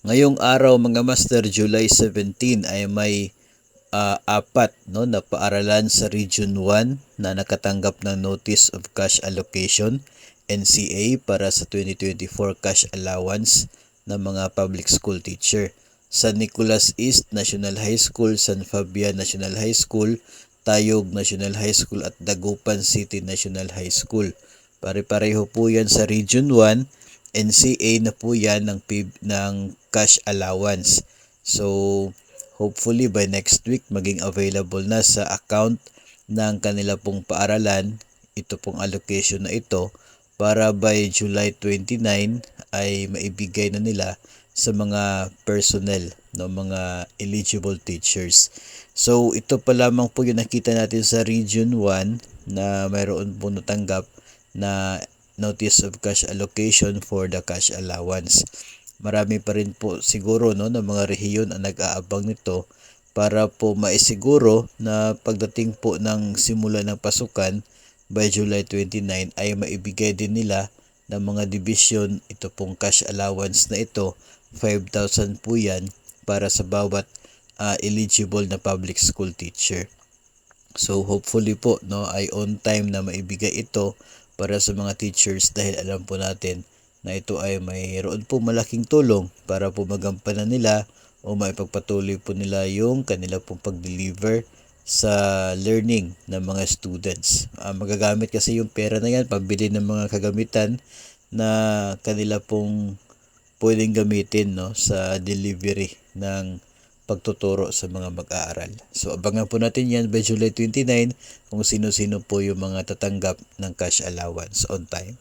Ngayong araw mga master, July 17 ay may apat na paaralan sa Region 1 na nakatanggap ng Notice of Cash Allocation NCA para sa 2024 cash allowance ng mga public school teacher. San Nicolas East National High School, San Fabian National High School, Tayog National High School at Dagupan City National High School. Pare-pareho po yan sa Region 1. NCA na po yan ng cash allowance. So, hopefully by next week maging available na sa account ng kanila pong paaralan ito pong allocation na ito para by July 29 ay maibigay na nila sa mga personnel, no, mga eligible teachers. So, ito pa lamang po yung nakita natin sa Region 1 na mayroon po natanggap na Notice of Cash Allocation for the cash allowance. Marami pa rin po siguro ng mga rehiyon ang nag-aabang nito para po maisiguro na pagdating po ng simula ng pasukan by July 29 ay maibigay din nila ng mga division ito pong cash allowance na ito. 5,000 po yan para sa bawat eligible na public school teacher. So hopefully po ay on time na maibigay ito para sa mga teachers dahil alam po natin na ito ay mayroon po malaking tulong para po magampanan nila o maipagpatuloy po nila yung kanila pong pag-deliver sa learning ng mga students. Magagamit kasi yung pera na yan pambili ng mga kagamitan na kanila pong pwedeng gamitin sa delivery ng pagtuturo sa mga mag-aaral. So abangan po natin yan by July 29 kung sino-sino po yung mga tatanggap ng cash allowance on time.